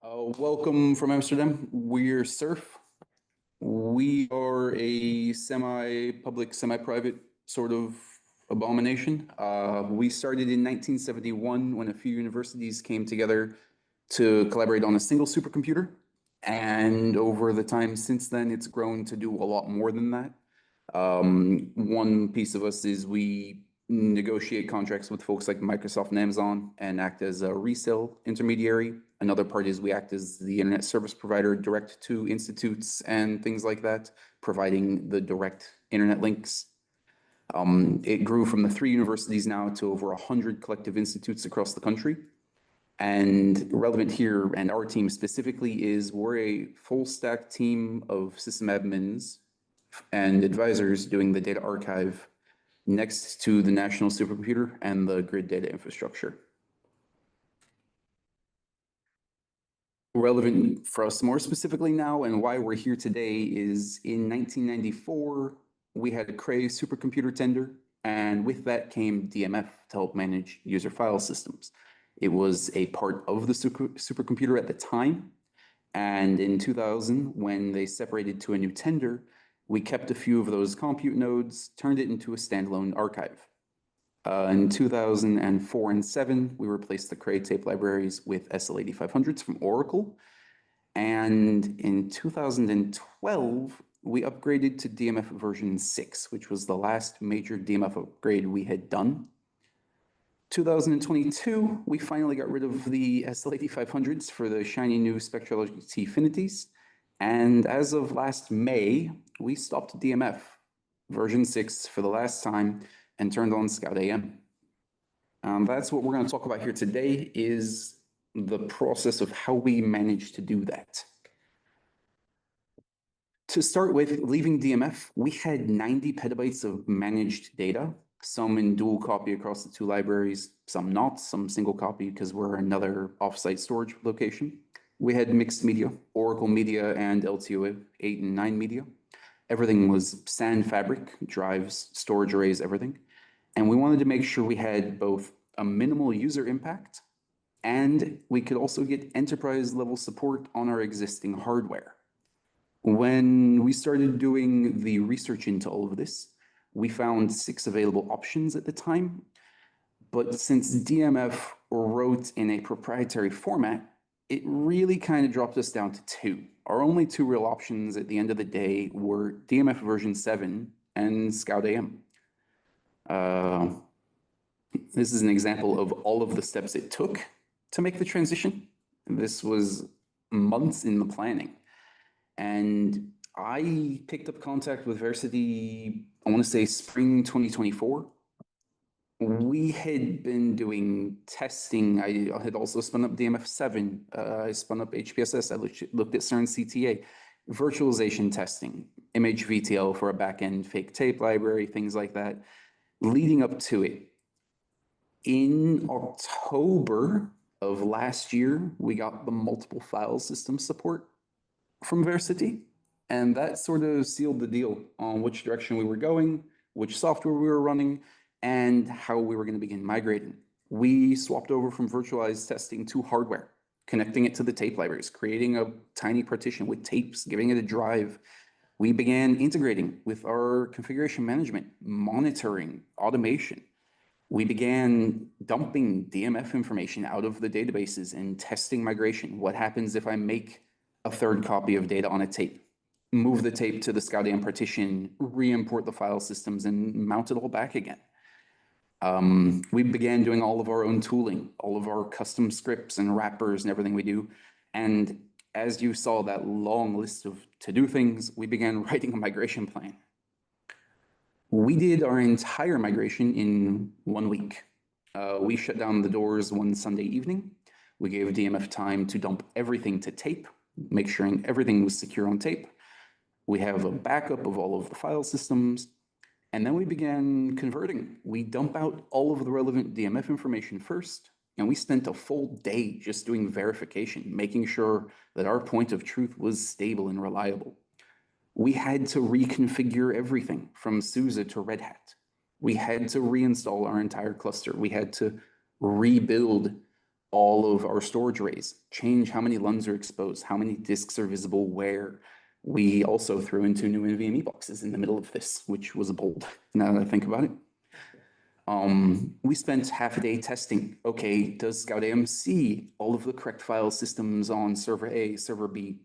Welcome from Amsterdam. We're Surf. We are a semi-public, semi-private sort of abomination. We started in 1971 when a few universities came together to collaborate on a single supercomputer. And over the time since then, it's grown to do a lot more than that. One piece of us is we negotiate contracts with folks like Microsoft and Amazon and act as a resale intermediary. Another part is we act as the internet service provider direct to institutes and things like that, providing the direct internet links. It grew from the 3 universities now to over 100 collective institutes across the country. And relevant here, and our team specifically, is we're a full stack team of system admins and advisors doing the data archive next to the national supercomputer and the grid data infrastructure. Relevant for us more specifically now and why we're here today is in 1994, we had a Cray supercomputer tender, and with that came DMF to help manage user file systems. It was a part of the supercomputer at the time, and in 2000, when they separated to a new tender, we kept a few of those compute nodes, turned it into a standalone archive. In 2004 and 7, we replaced the Cray tape libraries with SL8500s from Oracle. And in 2012, we upgraded to DMF version 6, which was the last major DMF upgrade we had done. 2022, we finally got rid of the SL8500s for the shiny new Spectra TFinities. And as of last May, we stopped DMF version 6 for the last time and turned on ScoutAM. That's what we're going to talk about here today, is the process of how we managed to do that. To start with, leaving DMF, we had 90 petabytes of managed data, some in dual copy across the 2 libraries, some not, some single copy because we're another offsite storage location. We had mixed media, Oracle media and LTO 8 and 9 media. Everything was SAN fabric, drives, storage arrays, everything. And we wanted to make sure we had both a minimal user impact and we could also get enterprise level support on our existing hardware. When we started doing the research into all of this, we found 6 available options at the time. But since DMF wrote in a proprietary format, it really kind of dropped us down to 2. Our only 2 real options at the end of the day were DMF version 7 and ScoutAM. This is an example of all of the steps it took to make the transition. This was months in the planning. And I picked up contact with Versity, I want to say spring 2024. We had been doing testing. I had also spun up DMF7. I spun up HPSS. I looked at CERN CTA, virtualization testing, image VTL for a backend fake tape library, things like that, leading up to it. In October of last year, we got the multiple file system support from Versity, and that sort of sealed the deal on which direction we were going, which software we were running, and how we were going to begin migrating. We swapped over from virtualized testing to hardware, connecting it to the tape libraries, creating a tiny partition with tapes, giving it a drive. We began integrating with our configuration management, monitoring, automation. We began dumping DMF information out of the databases and testing migration. What happens if I make a 3rd copy of data on a tape, move the tape to the ScoutAM partition, re-import the file systems, and mount it all back again? We began doing all of our own tooling, all of our custom scripts and wrappers and everything we do. And as you saw that long list of to-do things, we began writing a migration plan. We did our entire migration in 1 week. We shut down the doors one Sunday evening. We gave DMF time to dump everything to tape, make sure everything was secure on tape. We have a backup of all of the file systems. And then we began converting. We dump out all of the relevant DMF information first, and we spent a full day just doing verification, making sure that our point of truth was stable and reliable. We had to reconfigure everything from SUSE to Red Hat. We had to reinstall our entire cluster. We had to rebuild all of our storage arrays, change how many LUNs are exposed, how many disks are visible where. We also threw in 2 new NVMe boxes in the middle of this, which was bold, now that I think about it. We spent half a day testing. Okay, does ScoutAM see all of the correct file systems on server A, server B?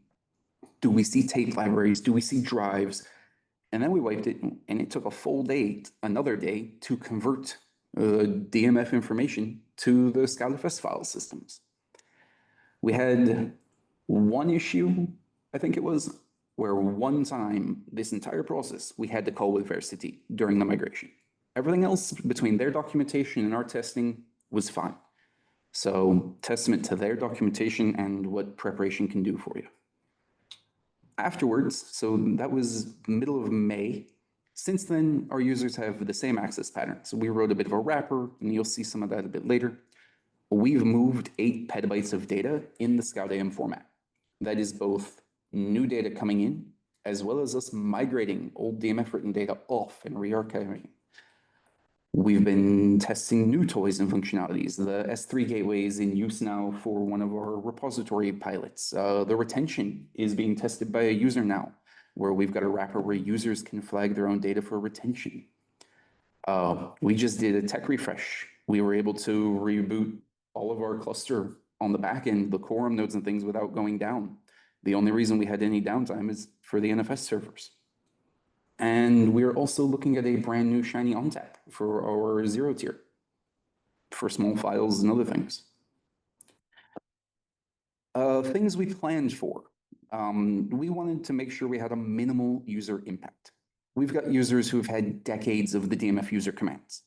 Do we see tape libraries? Do we see drives? And then we wiped it, and it took a full day, another day, to convert DMF information to the ScoutFS file systems. We had one issue, I think it was, where one time this entire process, we had to call with Versity during the migration. Everything else between their documentation and our testing was fine. So testament to their documentation and what preparation can do for you. Afterwards, so that was middle of May. Since then, our users have the same access pattern. So we wrote a bit of a wrapper, and you'll see some of that a bit later. We've moved 8 petabytes of data in the ScoutAM format. That is both new data coming in, as well as us migrating old DMF written data off and re-archiving. We've been testing new toys and functionalities. The S3 gateway is in use now for one of our repository pilots. The retention is being tested by a user now, where we've got a wrapper where users can flag their own data for retention. We just did a tech refresh. We were able to reboot all of our cluster on the back end, the quorum nodes and things, without going down. The only reason we had any downtime is for the NFS servers. And we're also looking at a brand new shiny ONTAP for our 0 tier for small files and other things. Things we planned for. We wanted to make sure we had a minimal user impact. We've got users who've had decades of the DMF user commands.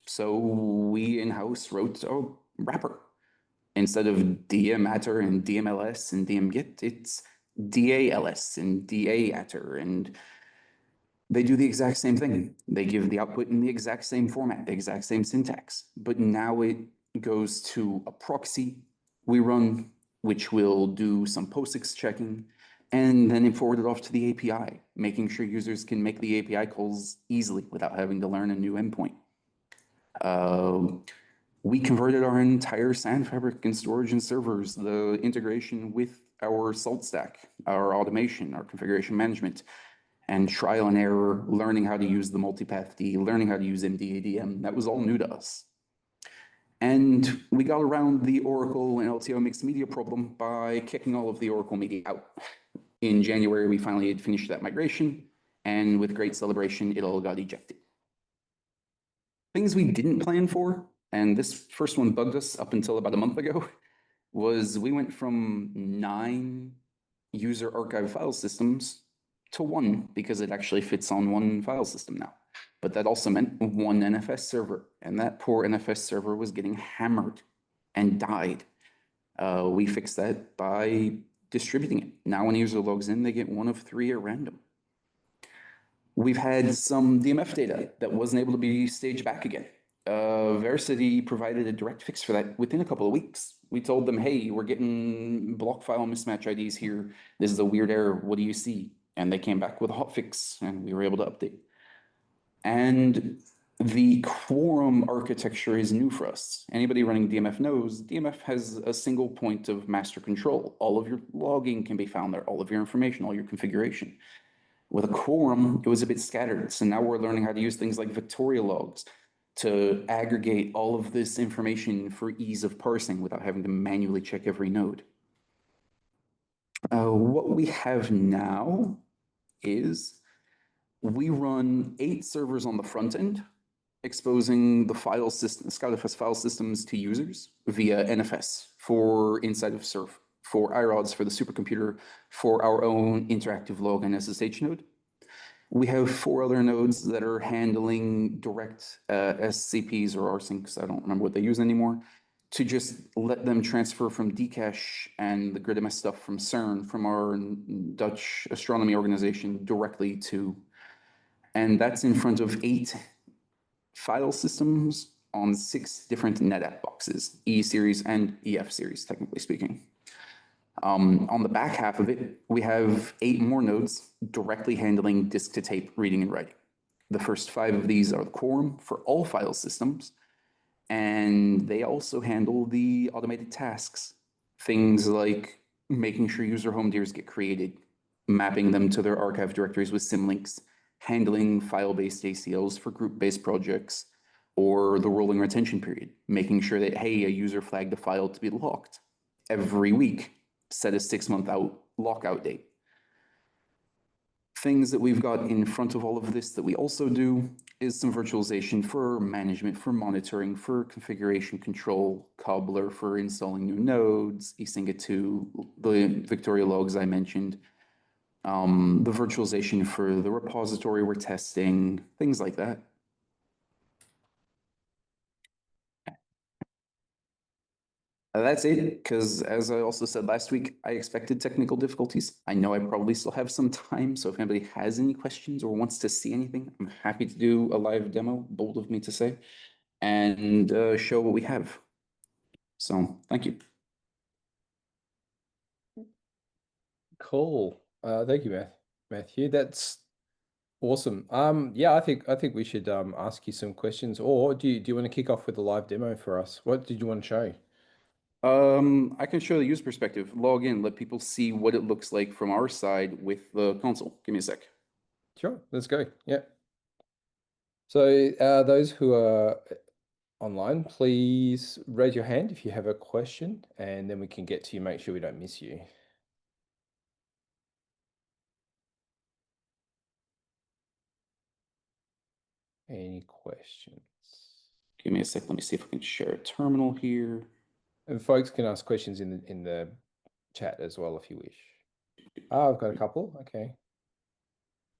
So we in-house wrote a wrapper. Instead of dmatter and dmls and dmgit, it's dals and daatter, and they do the exact same thing. They give the output in the exact same format, the exact same syntax, but now it goes to a proxy we run, which will do some POSIX checking, and then forward it off to the API, making sure users can make the API calls easily without having to learn a new endpoint. We converted our entire SAN fabric and storage and servers, the integration with our salt stack, our automation, our configuration management, and trial and error, learning how to use the multipath D, learning how to use MDADM. That was all new to us. And we got around the Oracle and LTO mixed media problem by kicking all of the Oracle media out. In January, we finally had finished that migration, and with great celebration, it all got ejected. Things we didn't plan for, and this first one bugged us up until about a month ago, was we went from 9 user archive file systems to 1, because it actually fits on 1 file system now. But that also meant 1 NFS server, and that poor NFS server was getting hammered and died. We fixed that by distributing it. Now when a user logs in, they get 1 of 3 at random. We've had some DMF data that wasn't able to be staged back again. Versity provided a direct fix for that within a couple of weeks. We told them, hey, we're getting block file mismatch IDs here. This is a weird error. What do you see? And they came back with a hotfix, and we were able to update. And the quorum architecture is new for us. Anybody running DMF knows DMF has a single point of master control. All of your logging can be found there, all of your information, all your configuration. With a quorum, it was a bit scattered. So now we're learning how to use things like Victoria logs to aggregate all of this information for ease of parsing without having to manually check every node. What we have now is we run 8 servers on the front end, exposing the file system, ScoutFS file systems to users via NFS for inside of SURF, for iRods for the supercomputer, for our own interactive log and SSH node. We have 4 other nodes that are handling direct SCPs or rsyncs, I don't remember what they use anymore, to just let them transfer from Dcache and the GridMS stuff from CERN, from our Dutch astronomy organization, directly to, and that's in front of 8 file systems on 6 different NetApp boxes, E series and EF series, technically speaking. On the back half of it, we have 8 more nodes directly handling disk to tape reading and writing. The first 5 of these are the quorum for all file systems, And they also handle the automated tasks, things like making sure user home tiers get created, mapping them to their archive directories with symlinks, handling file-based ACLs for group-based projects, or the rolling retention period, making sure that, hey, a user flagged a file to be locked every week, set a 6-month out lockout date. Things that we've got in front of all of this that we also do is some virtualization for management, for monitoring, for configuration control, cobbler for installing new nodes, eSync2, the Victoria logs I mentioned, the virtualization for the repository we're testing, things like that. That's it, because as I also said last week, I expected technical difficulties. I know I probably still have some time, so if anybody has any questions or wants to see anything, I'm happy to do a live demo, bold of me to say, and show what we have. So, thank you. Cool. Thank you, Matthew. That's awesome. Yeah, I think we should ask you some questions, or do you want to kick off with a live demo for us? What did you want to show? I can show the user perspective. Log in, let people see what it looks like from our side with the console. Give me a sec. Sure, let's go. Yeah. So those who are online, please raise your hand if you have a question, and then we can get to you, make sure we don't miss you. Any questions? Give me a sec. Let me see if I can share a terminal here. And folks can ask questions in the chat as well if you wish. Oh, I've got a couple. Okay.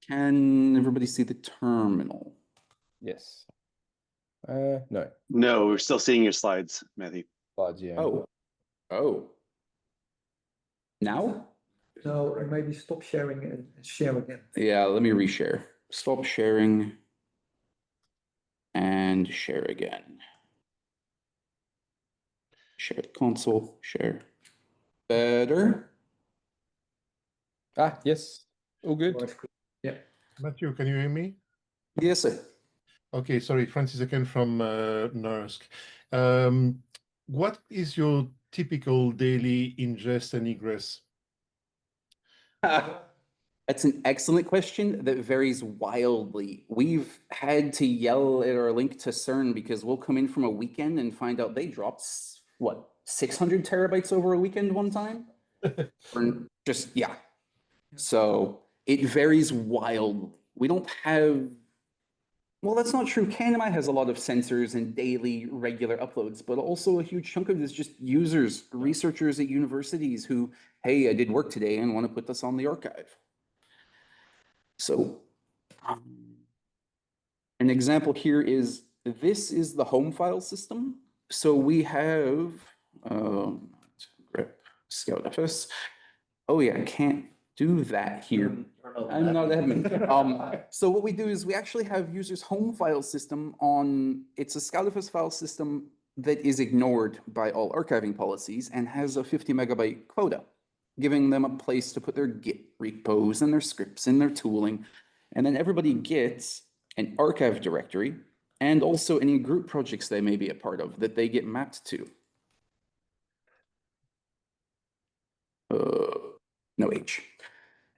Can everybody see the terminal? Yes. No. No, we're still seeing your slides, Matthew. Slides, yeah. Oh. Now? No, maybe stop sharing and share again. Yeah, let me reshare. Stop sharing and share again. Share the console, share. Better? Ah, yes. All good. Yeah. Matthew, can you hear me? Yes, sir. Okay, sorry, Francis again from NERSC. What is your typical daily ingest and egress? That's an excellent question that varies wildly. We've had to yell at our link to CERN because we'll come in from a weekend and find out they dropped, what, 600 terabytes over a weekend one time? Or just, yeah. So it varies wildly. We don't have, well, that's not true. KNMI has a lot of sensors and daily regular uploads, but also a huge chunk of it is just users, researchers at universities who, hey, I did work today and want to put this on the archive. So an example here is, this is the home file system. So we have, grep ScoutFS. Oh yeah, I can't do that here. I'm not admin. So what we do is we actually have users' home file system on, it's a ScoutFS file system that is ignored by all archiving policies and has a 50 megabyte quota, giving them a place to put their Git repos and their scripts and their tooling. And then everybody gets an archive directory and also any group projects they may be a part of that they get mapped to. No H.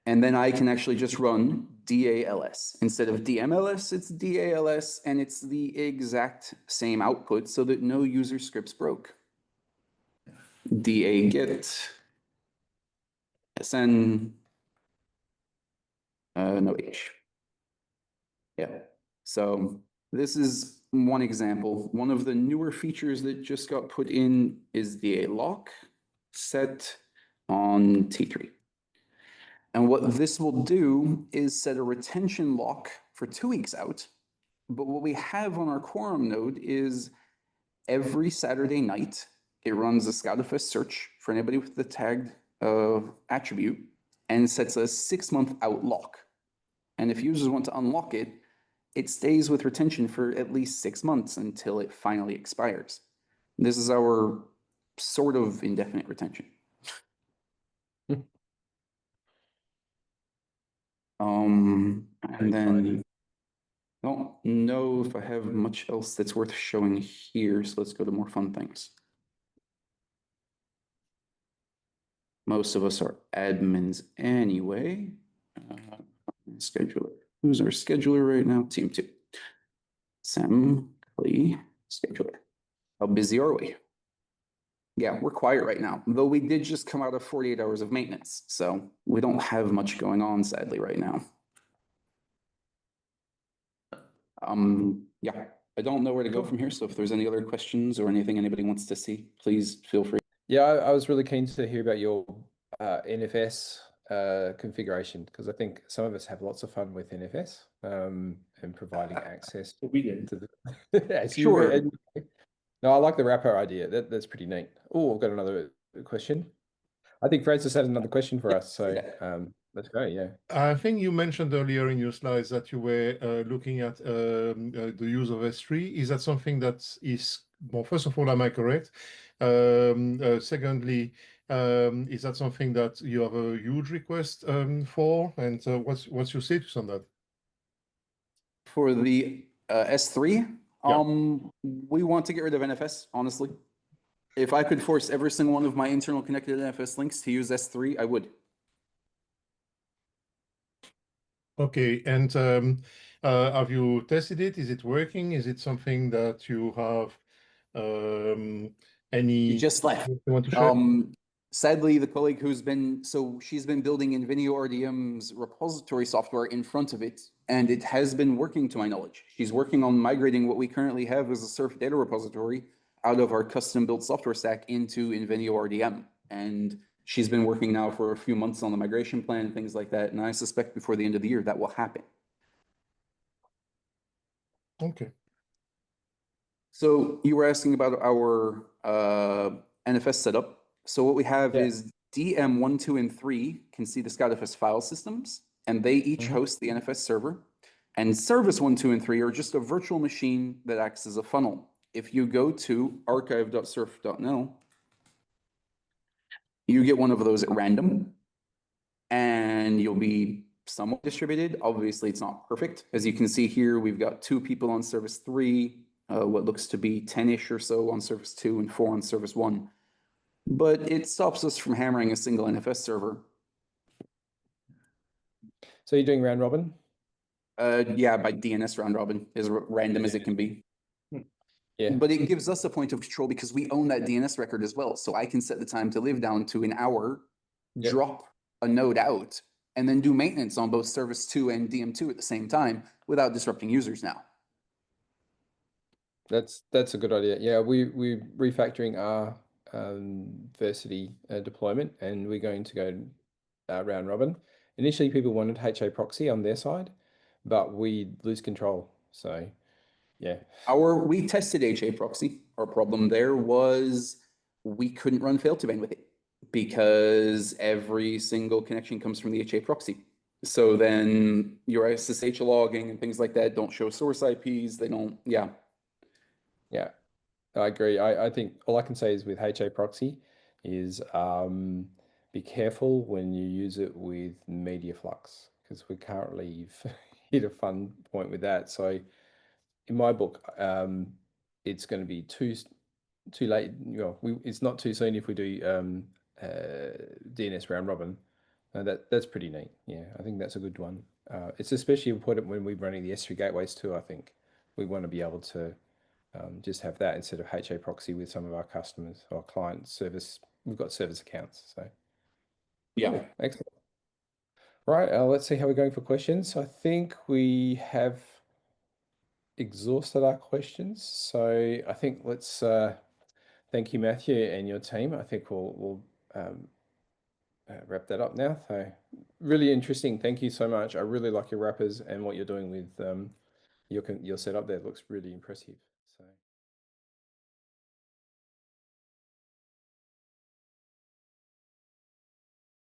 And then I can actually just run DALS. Instead of DMLS, it's DALS, and it's the exact same output so that no user scripts broke. DA get SN, no H. Yeah, so this is one example. One of the newer features that just got put in is DA lock set on T3. And what this will do is set a retention lock for 2 weeks out. But what we have on our quorum node is every Saturday night, it runs a ScoutAFS search for anybody with the tagged attribute and sets a 6-month out lock. And if users want to unlock it, it stays with retention for at least 6 months until it finally expires. This is our sort of indefinite retention. And then I don't know if I have much else that's worth showing here, so let's go to more fun things. Most of us are admins anyway. Scheduler. Who's our scheduler right now? Team 2. Sam, Lee, scheduler. How busy are we? Yeah, we're quiet right now, though we did just come out of 48 hours of maintenance, so we don't have much going on, sadly, right now. Yeah, I don't know where to go from here, so if there's any other questions or anything anybody wants to see, please feel free. Yeah, I was really keen to hear about your NFS configuration, because I think some of us have lots of fun with NFS and providing access We did. to the. As you Sure. read. No, I like the wrapper idea. That's pretty neat. Oh, I've got another question. I think Francis had another question for us, so let's go. Yeah. I think you mentioned earlier in your slides that you were looking at the use of S3. Is that something that is, well, first of all, am I correct? Secondly, is that something that you have a huge request for? And what's your status on that? For the S3, we want to get rid of NFS, honestly. If I could force every single one of my internal connected NFS links to use S3, I would. Okay, and have you tested it? Is it working? Is it something that you have any? You just left. You want to share? Sadly, the colleague she's been building InVenio RDM's repository software in front of it, and it has been working to my knowledge. She's working on migrating what we currently have as a surf data repository out of our custom built software stack into InVenio RDM. And she's been working now for a few months on the migration plan and things like that. And I suspect before the end of the year that will happen. Okay. So you were asking about our NFS setup. So what we have is DM 1, 2, and 3 can see the ScoutFS file systems, and they each host the NFS server. And service 1, 2, and 3 are just a virtual machine that acts as a funnel. If you go to archive.surf.nl, you get one of those at random, and you'll be somewhat distributed. Obviously, it's not perfect. As you can see here, we've got 2 people on service 3, what looks to be 10-ish or so on service 2, and 4 on service 1. But it stops us from hammering a single NFS server. So you're doing round robin? Yeah, by DNS round robin, as random as it can be. Yeah. But it gives us a point of control because we own that DNS record as well. So I can set the time to live down to an hour, drop a node out, and then do maintenance on both service 2 and DM2 at the same time without disrupting users now. That's a good idea. Yeah, we're refactoring our Versity deployment, and we're going to go round robin. Initially, people wanted HA proxy on their side, but we lose control. So, yeah. We tested HA proxy. Our problem there was we couldn't run fail2ban with it because every single connection comes from the HA proxy. So then your SSH logging and things like that don't show source IPs. They don't, yeah. Yeah, I agree. I think all I can say is with HA proxy is be careful when you use it with media flux, because we're currently hit a fun point with that. So in my book, it's going to be too late. You know, it's not too soon if we do DNS round robin. That's pretty neat. Yeah, I think that's a good one. It's especially important when we're running the S3 gateways too. I think we want to be able to just have that instead of HA proxy with some of our customers or client service. We've got service accounts. So Yeah. excellent. Right, let's see how we're going for questions. I think we have exhausted our questions. So I think let's thank you, Matthew, and your team. I think we'll wrap that up now. So really interesting. Thank you so much. I really like your wrappers and what you're doing with your setup there. It looks really impressive.